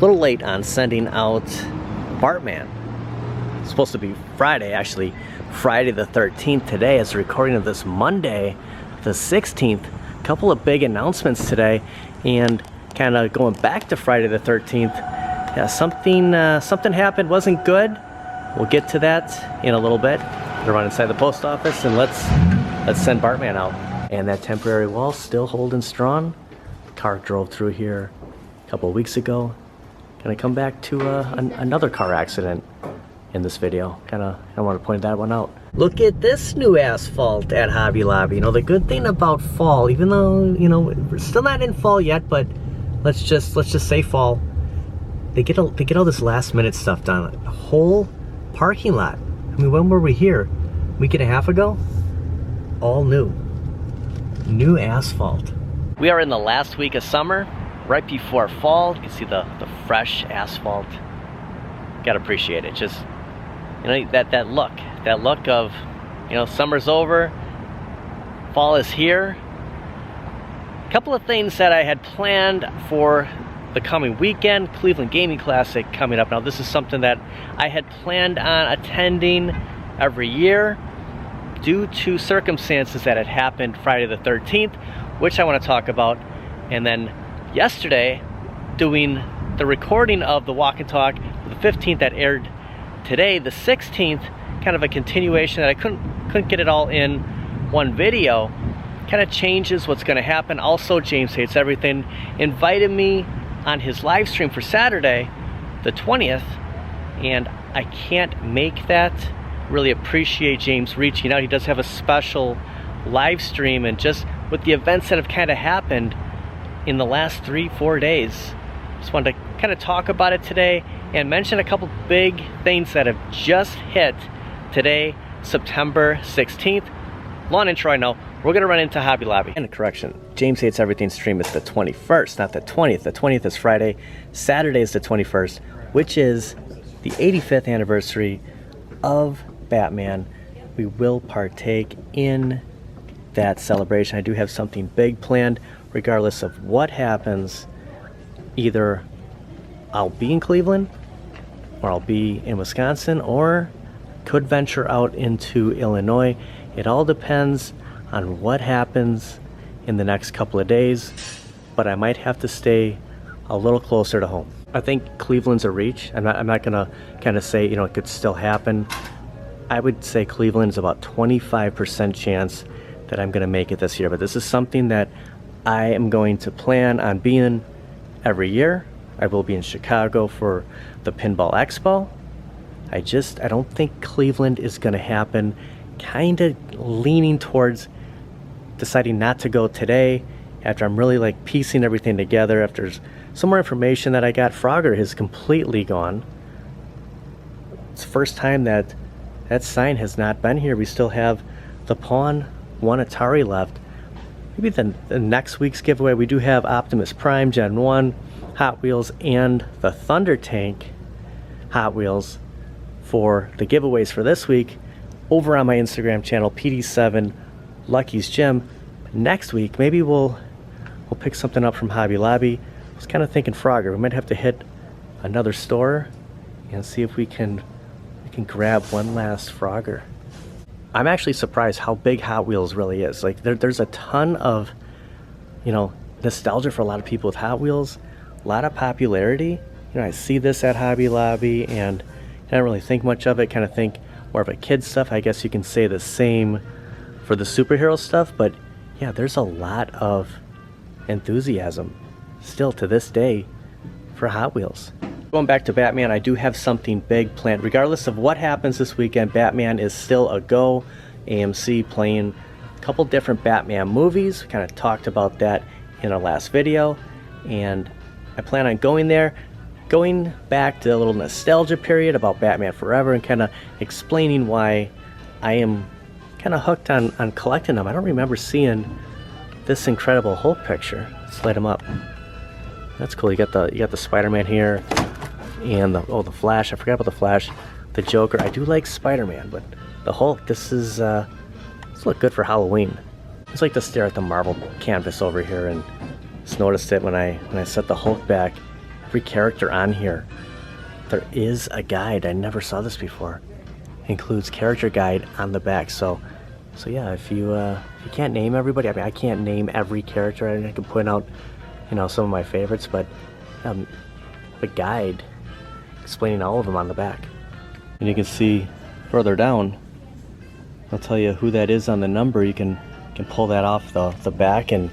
little late on sending out Bartman. It's supposed to be Friday, actually Friday the 13th today as the recording of this Monday the 16th. A couple of big announcements today, and kind of going back to Friday the 13th. Yeah, something happened, wasn't good. We'll get to that in a little bit. We'll run inside the post office and let's send Bartman out. And that temporary wall still holding strong. Car drove through here a couple of weeks ago. Gonna come back to another car accident in this video. I want to point that one out. Look at this new asphalt at Hobby Lobby. You know, the good thing about fall, even though, you know, we're still not in fall yet, but let's just say fall. They get all this last minute stuff done. The whole parking lot. I mean, when were we here? A week and a half ago? All new. New asphalt. We are in the last week of summer, right before fall. You can see the fresh asphalt. Gotta appreciate it. Just, you know, that look of, you know, summer's over, fall is here. A couple of things that I had planned for the coming weekend. Cleveland Gaming Classic coming up. Now, this is something that I had planned on attending every year due to circumstances that had happened Friday the 13th, which I want to talk about. And then yesterday, doing the recording of the Walk and Talk, the 15th that aired today, the 16th, kind of a continuation that I couldn't get it all in one video. Kind of changes what's going to happen. Also, James Hates Everything invited me on his live stream for Saturday, the 20th, and I can't make that. Really appreciate James reaching out. He does have a special live stream, and just with the events that have kind of happened in the last 3-4 days, just wanted to kind of talk about it today and mention a couple big things that have just hit today, September 16th. Long intro, I know. We're gonna run into Hobby Lobby. And a correction, James Hates Everything stream is the 21st, not the 20th. The 20th is Friday. Saturday is the 21st, which is the 85th anniversary of Batman. We will partake in that celebration. I do have something big planned, regardless of what happens. Either I'll be in Cleveland, or I'll be in Wisconsin, or could venture out into Illinois. It all depends on what happens in the next couple of days, but I might have to stay a little closer to home. I think Cleveland's a reach. I'm not gonna kind of say, you know, it could still happen. I would say Cleveland's about 25% chance that I'm gonna make it this year, but this is something that I am going to plan on being every year. I will be in Chicago for the Pinball Expo. I don't think Cleveland is gonna happen. Kind of leaning towards deciding not to go today after I'm really like piecing everything together. After some more information that I got, Frogger is completely gone. It's the first time that sign has not been here. We still have the Pawn 1 Atari left. Maybe the next week's giveaway, we do have Optimus Prime Gen 1, Hot Wheels, and the Thunder Tank Hot Wheels for the giveaways for this week over on my Instagram channel, PD7 Lucky's Gym. Next week, maybe we'll pick something up from Hobby Lobby. I was kind of thinking Frogger. We might have to hit another store and see if we can grab one last Frogger. I'm actually surprised how big Hot Wheels really is. Like there's a ton of, you know, nostalgia for a lot of people with Hot Wheels, a lot of popularity. You know, I see this at Hobby Lobby and I don't really think much of it. Kind of think more of a kid's stuff. I guess you can say the same for the superhero stuff, but yeah, there's a lot of enthusiasm still to this day for Hot Wheels. Going back to Batman, I do have something big planned. Regardless of what happens this weekend, Batman is still a go. AMC playing a couple different Batman movies. We kind of talked about that in our last video, and I plan on going there, going back to a little nostalgia period about Batman Forever and kind of explaining why I am kind of hooked on collecting them. I don't remember seeing this Incredible Hulk picture. Let's light him up. That's cool. You got the Spider-Man here, and the Flash. I forgot about the Flash. The Joker. I do like Spider-Man, but the Hulk. This look good for Halloween. I just like to stare at the Marvel canvas over here, and just noticed it when I set the Hulk back every character on here, there is a guide. I never saw this before. Includes character guide on the back. So yeah, if you can't name everybody, I mean, I can't name every character. I can point out, you know, some of my favorites, but a guide explaining all of them on the back. And you can see further down, I'll tell you who that is on the number. You can pull that off the back and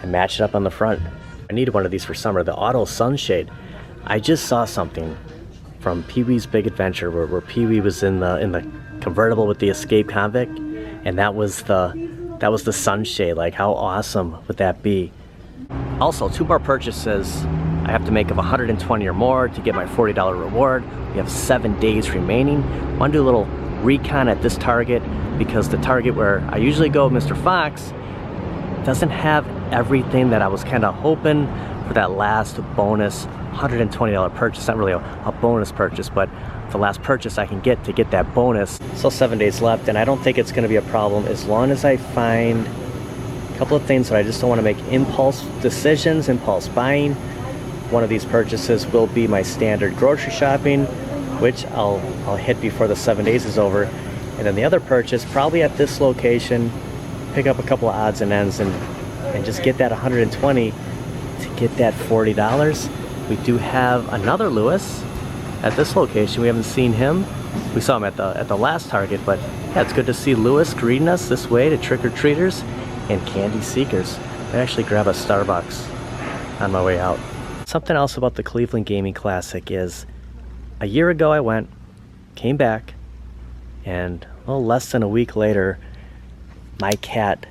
match it up on the front. I needed one of these for summer, the auto sunshade. I just saw something from Pee-wee's Big Adventure where Pee-wee was in the convertible with the escape convict, and that was the sunshade. Like, how awesome would that be? Also, 2 more purchases I have to make of 120 or more to get my $40 reward. We have 7 days remaining. I want to do a little recon at this Target because the Target where I usually go, Mr. Fox, doesn't have everything that I was kind of hoping for that last bonus $120 purchase. Not really a bonus purchase, but the last purchase I can get to get that bonus. Still 7 days left, and I don't think it's going to be a problem as long as I find a couple of things that I just don't want to make impulse decisions, impulse buying. One of these purchases will be my standard grocery shopping, which I'll hit before the 7 days is over. And then the other purchase, probably at this location, pick up a couple of odds and ends and just get that 120 to get that $40. We do have another Lewis at this location. We haven't seen him. We saw him at the last Target, but yeah, it's good to see Lewis greeting us this way to trick-or-treaters and candy seekers. I actually grab a Starbucks on my way out. Something else about the Cleveland Gaming Classic is a year ago I went, came back, and a little less than a week later, my cat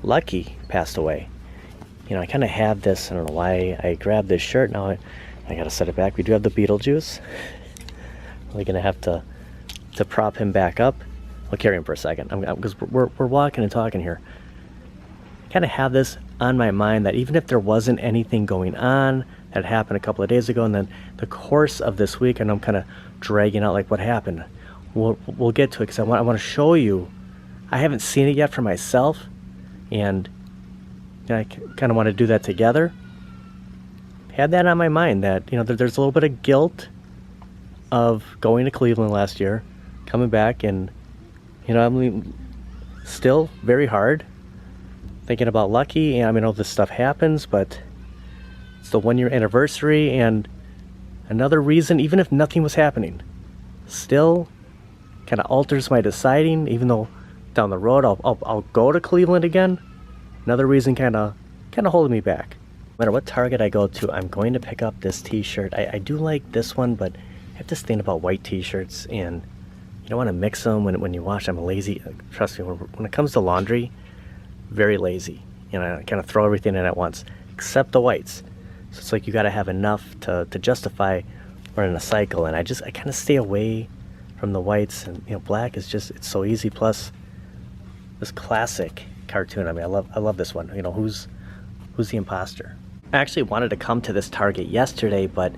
Lucky passed away. You know, I kind of have this, I don't know why I grabbed this shirt. Now I gotta set it back. We do have the Beetlejuice. Really gonna have to prop him back up. I'll carry him for a second because we're walking and talking here. Kind of have this on my mind that even if there wasn't anything going on that happened a couple of days ago, and then the course of this week, and I'm kind of dragging out like what happened. We'll get to it because I want to show you. I haven't seen it yet for myself, and I kind of want to do that together. Had that on my mind that, you know, there's a little bit of guilt of going to Cleveland last year, coming back, and, you know, I mean, still very hard thinking about Lucky. And I mean, all this stuff happens, but it's the 1 year anniversary, and another reason, even if nothing was happening, still kind of alters my deciding. Even though down the road I'll go to Cleveland again, another reason kind of holding me back. No matter what Target I go to, I'm going to pick up this t-shirt. I do like this one, but I have this thing about white t-shirts, and you don't want to mix them when you wash. I'm lazy. Trust me, when it comes to laundry, very lazy. You know, I kind of throw everything in at once, except the whites. So it's like you got to have enough to justify running a cycle, and I kind of stay away from the whites. And, you know, black is just, it's so easy. Plus this classic cartoon. I mean, I love this one. You know, who's the imposter? I actually wanted to come to this Target yesterday, but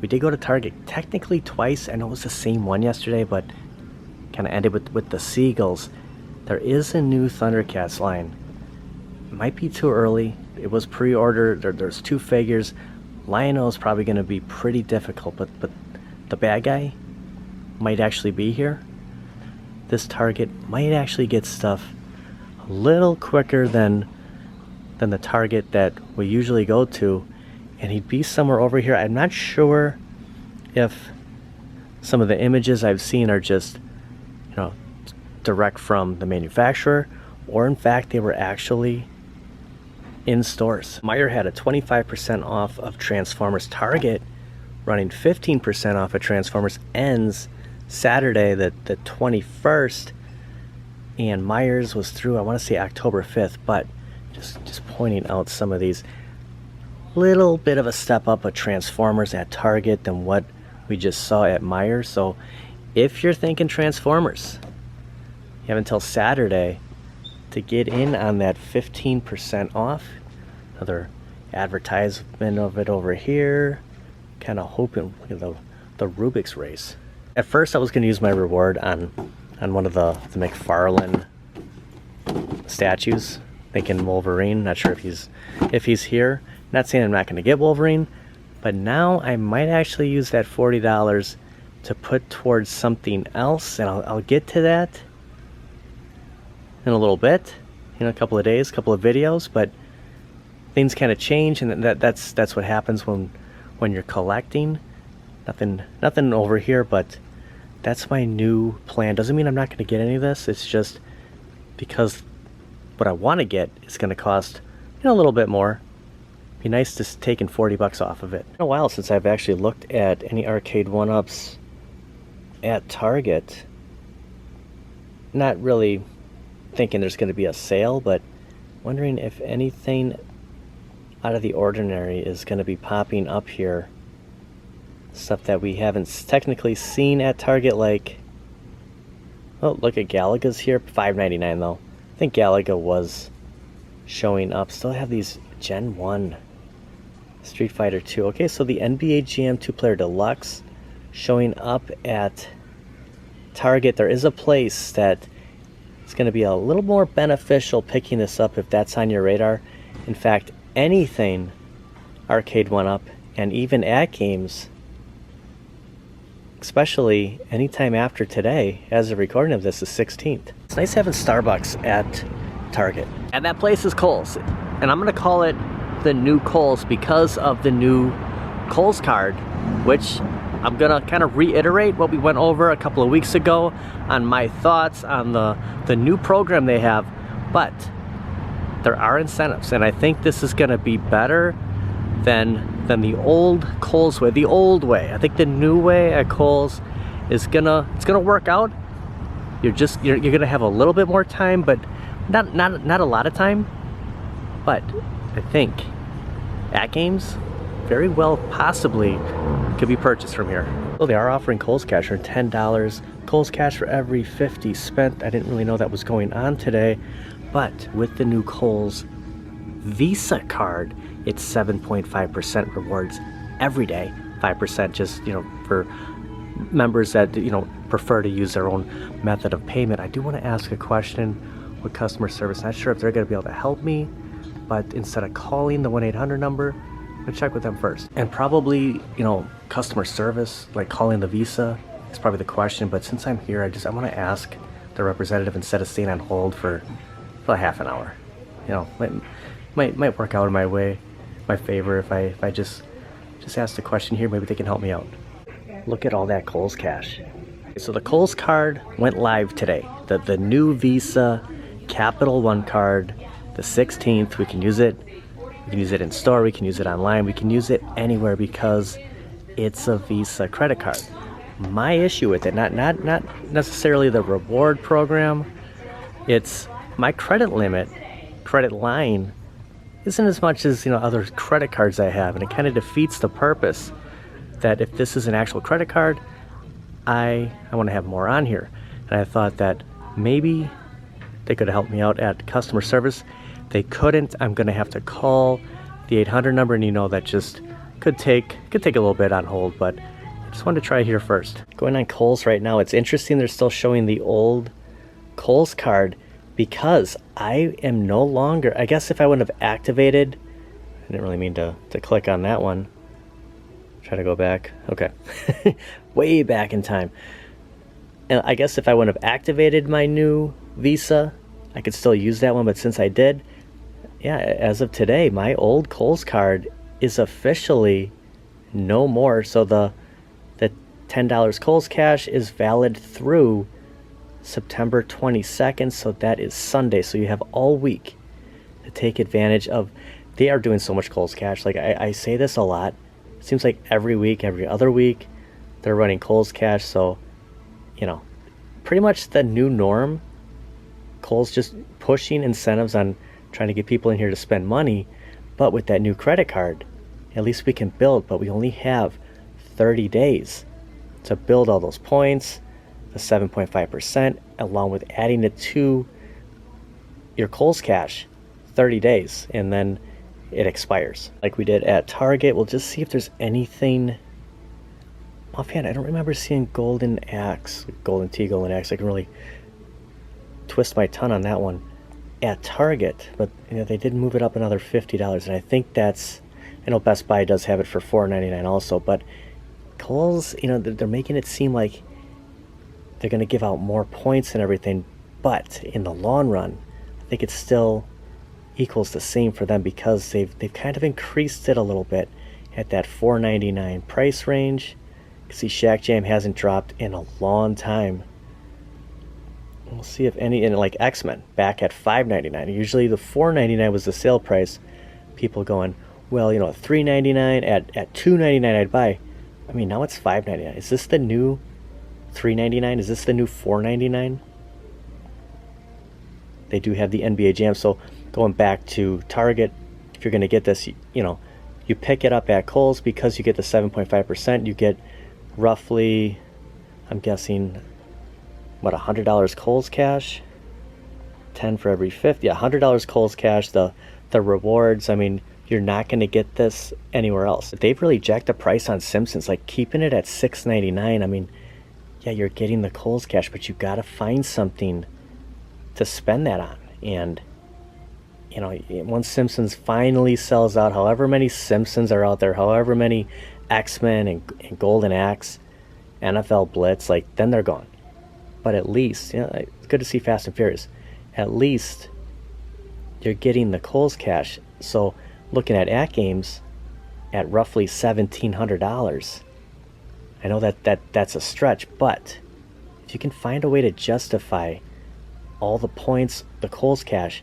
we did go to Target technically twice. I know it was the same one yesterday, but kind of ended with the seagulls. There is a new Thundercats line. It might be too early. It was pre-ordered. There's 2 figures. Lionel is probably going to be pretty difficult, but the bad guy might actually be here. This Target might actually get stuff a little quicker than the Target that we usually go to, and he'd be somewhere over here. I'm not sure if some of the images I've seen are just, you know, direct from the manufacturer, or in fact they were actually in stores. Meijer had a 25% off of Transformers. Target running 15% off of Transformers ends Saturday the 21st, and Meijer's was through, I want to say October 5th, but just pointing out some of these. Little bit of a step up of Transformers at Target than what we just saw at Meijer. So if you're thinking Transformers, you have until Saturday to get in on that 15% off. Another advertisement of it over here. Kind of hoping, look at the Rubik's race. At first I was going to use my reward on one of the McFarlane statues, thinking Wolverine. Not sure if he's here. Not saying I'm not going to get Wolverine, But now I might actually use that $40 to put towards something else, and I'll get to that in a little bit, in a couple of days, couple of videos. But things kind of change, and that's what happens when you're collecting. Nothing over here, but that's my new plan. Doesn't mean I'm not going to get any of this. It's just because what I want to get is going to cost, a little bit more. Be nice just taking $40 off of it. It's been a while since I've actually looked at any Arcade1ups at Target. Not really thinking there's going to be a sale, but wondering if anything out of the ordinary is going to be popping up here. Stuff that we haven't technically seen at Target, like, oh, look at Galaga's here, $5.99 though. I think Galaga was showing up. Still have these Gen 1 Street Fighter 2. Okay, so the NBA Jam 2-player deluxe showing up at Target. There is a place that it's going to be a little more beneficial picking this up if that's on your radar. In fact, anything Arcade1up and even AtGames, especially anytime after today, as a recording of this, is 16th. It's nice having Starbucks at Target. And that place is Kohls. And I'm going to call it the new Kohls because of the new Kohls card, which I'm going to kind of reiterate what we went over a couple of weeks ago on my thoughts on the new program they have. But there are incentives, and I think this is going to be better than the old Kohls way, the old way. I think the new way at Kohls is gonna work out. You're gonna have a little bit more time, but not a lot of time. But I think AtGames very well possibly could be purchased from here. So they are offering Kohls Cash for $10. Kohls Cash for every 50 spent. I didn't really know that was going on today, but with the new Kohls Visa card, it's 7.5% rewards every day. 5% just, for members that, prefer to use their own method of payment. I do want to ask a question with customer service. Not sure if they're going to be able to help me, but instead of calling the 1-800 number, I'm going to check with them first. And probably, customer service, like calling the Visa, is probably the question. But since I'm here, I want to ask the representative instead of staying on hold for half an hour. Might work out in my favor if I just ask the question here. Maybe they can help me out. Look at all that Kohls Cash. So the Kohls card went live today. The new Visa Capital One card, the 16th. We can use it. We can use it in store. We can use it online. We can use it anywhere because it's a Visa credit card. My issue with it, not necessarily the reward program. It's my credit limit, credit line, isn't as much as other credit cards I have, and it kind of defeats the purpose that if this is an actual credit card, I want to have more on here. And I thought that maybe they could help me out at customer service. They couldn't. I'm going to have to call the 800 number, and that just could take a little bit on hold, but I just wanted to try here first. Going on Kohls right now, it's interesting they're still showing the old Kohls card because I am no longer, I guess if I wouldn't have activated, I didn't really mean to click on that one. Try to go back. Okay. Way back in time. And I guess if I wouldn't have activated my new Visa, I could still use that one, but since I did, yeah, as of today, my old Kohls card is officially no more. So the $10 Kohls Cash is valid through September 22nd, so that is Sunday. So you have all week to take advantage of. They are doing so much Kohls Cash. Like I say this a lot. It seems like every week, every other week, they're running Kohls Cash. So, pretty much the new norm. Kohls just pushing incentives on trying to get people in here to spend money. But with that new credit card, at least we can build, but we only have 30 days to build all those points, the 7.5%, along with adding it to your Kohls Cash, 30 days, and then it expires. Like we did at Target, we'll just see if there's anything offhand. I don't remember seeing Golden Axe, Golden T, Golden Axe. I can really twist my tongue on that one at Target, but they did move it up another $50, and I think that's I know Best Buy does have it for $4.99 also, but Kohls, you know, they're making it seem like they're going to give out more points and everything, but in the long run, I think it still equals the same for them because they've kind of increased it a little bit at that $4.99 price range. You see, Shack Jam hasn't dropped in a long time. We'll see if any, and like X-Men, back at $5.99. Usually the $4.99 was the sale price. People going, well, you know, at $3.99, at $2.99 I'd buy. I mean, now it's $5.99. Is this the new $3.99? Is this the new $4.99? They do have the NBA Jam. So going back to Target, if you're going to get this, you know, you pick it up at Kohls because you get the 7.5%. You get roughly, I'm guessing, what, $100 Kohls cash? 10 for every 50. Yeah, $100 Kohls cash. The rewards, I mean, you're not going to get this anywhere else. They've really jacked the price on Simpsons, like keeping it at $6.99. I mean, yeah, you're getting the Kohls cash, but you got to find something to spend that on. And, you know, once Simpsons finally sells out, however many Simpsons are out there, however many X-Men and Golden Axe, NFL Blitz, like, then they're gone. But at least, you know, it's good to see Fast and Furious. At least you're getting the Kohls cash. So looking at AtGames at roughly $1,700, I know that's a stretch, but if you can find a way to justify all the points, the Kohls cash,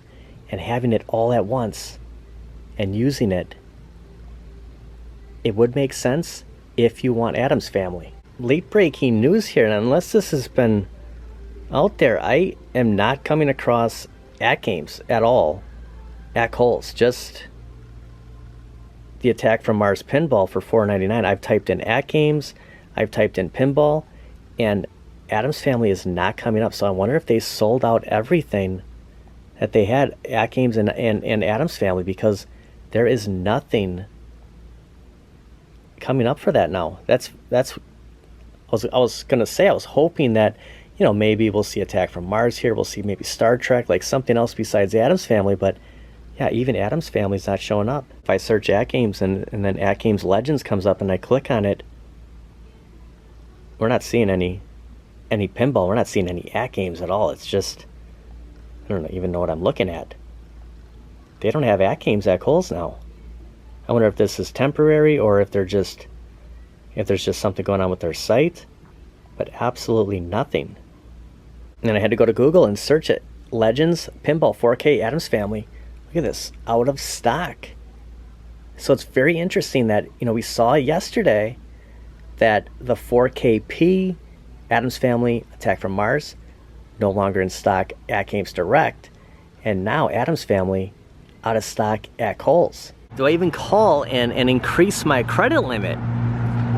and having it all at once and using it, it would make sense if you want Addams Family. Late breaking news here, and unless this has been out there, I am not coming across AtGames at all at Kohls. Just the Attack from Mars pinball for $4.99. I've typed in AtGames, I've typed in pinball, and Addams Family is not coming up. So I wonder if they sold out everything that they had, AtGames and Addams Family, because there is nothing coming up for that now. That's I was gonna say, I was hoping that, you know, maybe we'll see Attack from Mars here, we'll see maybe Star Trek, like something else besides Addams Family, but yeah, even Addams Family's not showing up. If I search AtGames and then AtGames Legends comes up and I click on it, we're not seeing any pinball, we're not seeing any AtGames at all. It's just, I don't even know what I'm looking at. They don't have AtGames at Kohls now. I wonder if this is temporary or if there's just something going on with their site, but absolutely nothing. And then I had to go to Google and search it. Legends Pinball 4K Addams Family. Look at this, out of stock. So it's very interesting that, you know, we saw yesterday that the 4KP Addams Family Attack from Mars no longer in stock at Games Direct, and now Addams Family out of stock at Kohls. Do I even call and increase my credit limit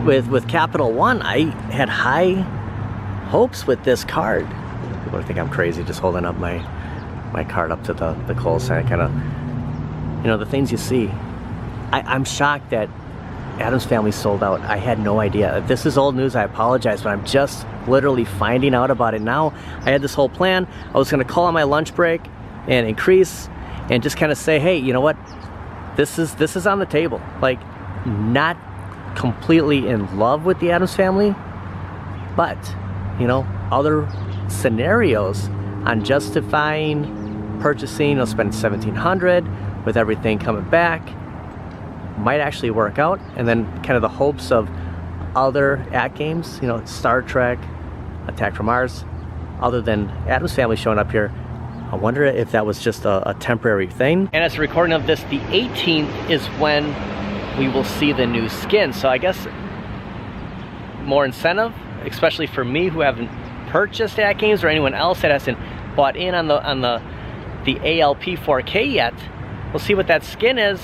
with Capital One? I had high hopes with this card. People think I'm crazy just holding up my card up to the Kohls sign. Kind of, you know, the things you see. I'm shocked that Addams Family sold out. I had no idea. If this is old news, I apologize, but I'm just literally finding out about it now. I had this whole plan. I was gonna call on my lunch break and increase and just kind of say, hey, you know what? This is on the table. Like, not completely in love with the Addams Family, but, you know, other scenarios on justifying purchasing, you know, spending $1,700 with everything coming back might actually work out. And then kind of the hopes of other AtGames, you know, Star Trek, Attack from Mars, other than Addams Family showing up here. I wonder if that was just a temporary thing. And as a recording of this, the 18th is when we will see the new skin. So I guess more incentive, especially for me who haven't purchased AtGames, or anyone else that hasn't bought in on the ALP 4K yet. We'll see what that skin is.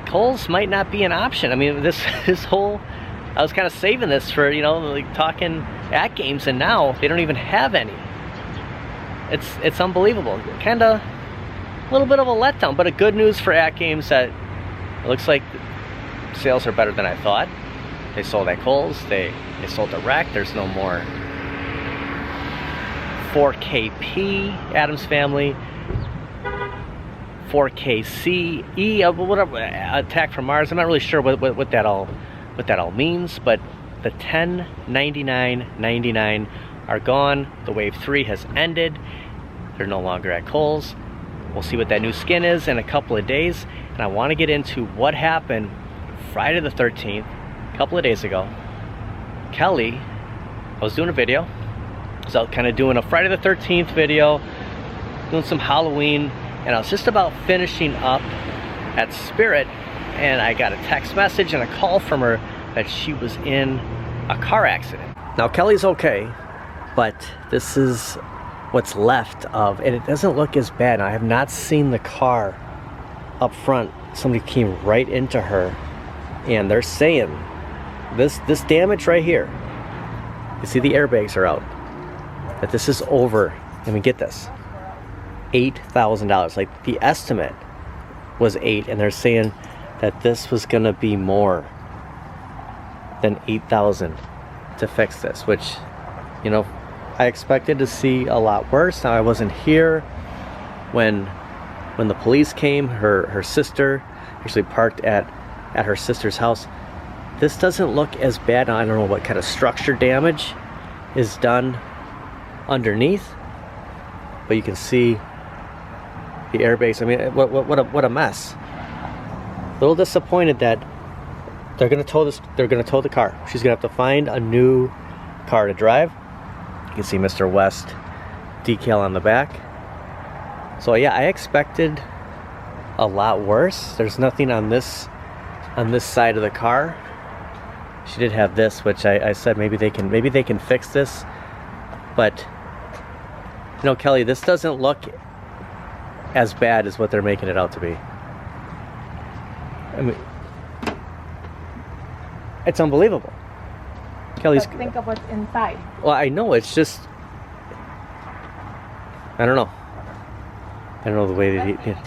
Kohls might not be an option. I mean, this whole, I was kind of saving this for, you know, like talking AtGames, and now they don't even have any. It's unbelievable. Kind of a little bit of a letdown, but a good news for AtGames that it looks like sales are better than I thought. They sold at Kohls, they sold direct. There's no more 4KP Addams Family. 4K CE, whatever, attack from Mars. I'm not really sure what that all means, but the 1099.99 are gone. The Wave 3 has ended. They're no longer at Kohls. We'll see what that new skin is in a couple of days, and I want to get into what happened Friday the 13th, a couple of days ago. Kelly, I was doing a video. I was out kind of doing a Friday the 13th video, doing some Halloween, and I was just about finishing up at Spirit, and I got a text message and a call from her that she was in a car accident. Now Kelly's okay, but this is what's left of, and it doesn't look as bad. I have not seen the car up front. Somebody came right into her, and they're saying this damage right here, you see the airbags are out, that this is over, I mean, get this, $8,000. Like, the estimate was 8, and they're saying that this was gonna be more than 8,000 to fix this, which, you know, I expected to see a lot worse. Now, I wasn't here when the police came. Her sister actually parked at her sister's house. This doesn't look as bad. I don't know what kind of structure damage is done underneath, but you can see the airbags. I mean, what a mess. A little disappointed that they're gonna tow this. They're gonna tow the car. She's gonna have to find a new car to drive. You can see Mr. West decal on the back. So yeah, I expected a lot worse. There's nothing on this side of the car. She did have this, which I said maybe they can fix this. But you know, Kelly, this doesn't look as bad as what they're making it out to be. I mean, it's unbelievable. Kelly's. But think of what's inside. Well, I know, it's just, I don't know the way the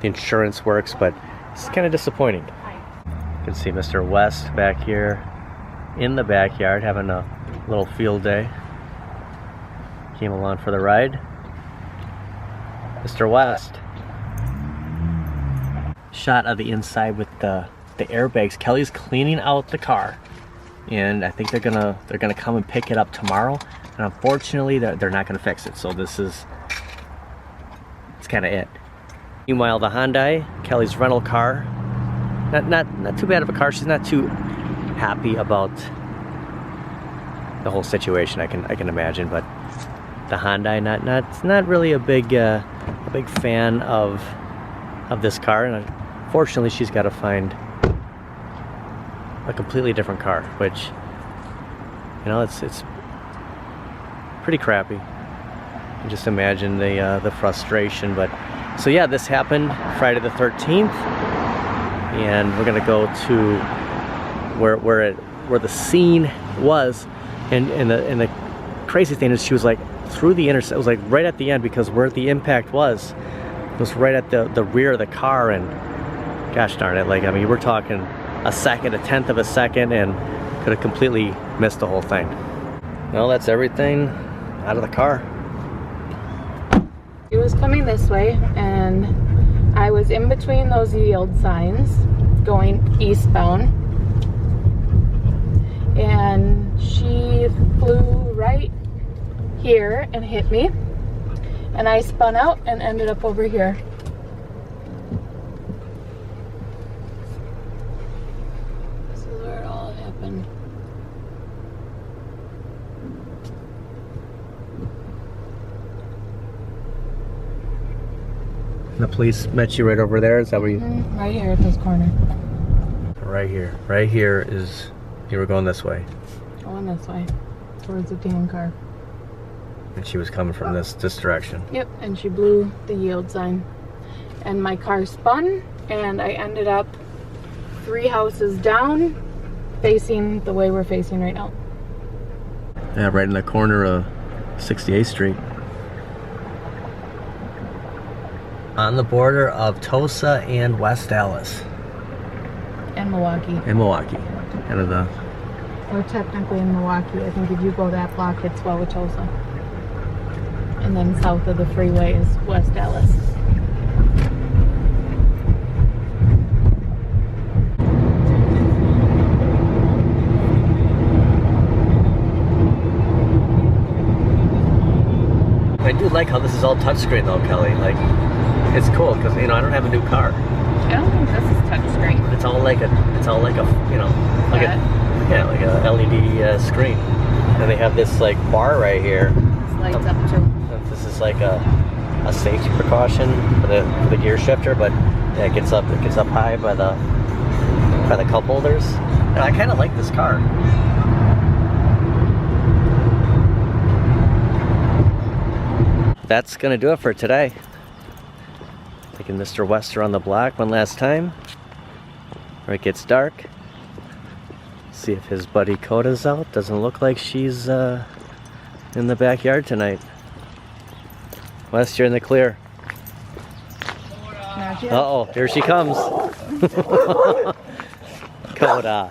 insurance works, but it's kind of disappointing. You can see Mr. West back here in the backyard having a little field day. Came along for the ride. Mr. West. Shot of the inside with the airbags. Kelly's cleaning out the car, and I think they're gonna come and pick it up tomorrow. And unfortunately, they're not gonna fix it. So it's kind of it. Meanwhile, the Hyundai, Kelly's rental car, not too bad of a car. She's not too happy about the whole situation. I can imagine, but the Hyundai, not really a big fan of this car, and unfortunately, she's got to find a completely different car, which, you know, it's pretty crappy. You just imagine the frustration. But so yeah, this happened Friday the 13th, and we're gonna go to where the scene was, and the crazy thing is she was like through the intersection. It was like right at the end, because where the impact was right at the rear of the car, and gosh darn it, like, I mean, we're talking a second, a tenth of a second, and could have completely missed the whole thing. Well, that's everything out of the car. It was coming this way, and I was in between those yield signs going eastbound, and she flew right here and hit me, and I spun out and ended up over here. This is where it all happened. The police met you right over there? Is that where you... Right here at this corner. Right here. Right here is... You were going this way. Going this way. Towards the tan car. And she was coming from this direction. Yep, and she blew the yield sign. And my car spun, and I ended up 3 houses down, facing the way we're facing right now. Yeah, right in the corner of 68th Street. On the border of Tosa and West Dallas. And Milwaukee. In Milwaukee. Kind of the... We're technically in Milwaukee. I think if you go that block, it's Wauwatosa. And then south of the freeway is West Dallas. like how this is all touchscreen though, Kelly. Like, it's cool because I don't have a new car. I don't think this is touchscreen. It's all like a, like like a LED screen. And they have this like bar right here. This lights up too. This is like a safety precaution for the gear shifter, but yeah, it gets up high by the cup holders. And I kind of like this car. That's gonna do it for today. Taking Mr. Wester on the block one last time where it gets dark. See if his buddy Coda's out. Doesn't look like she's in the backyard tonight. West, you're in the clear. Uh-oh, here she comes. Coda.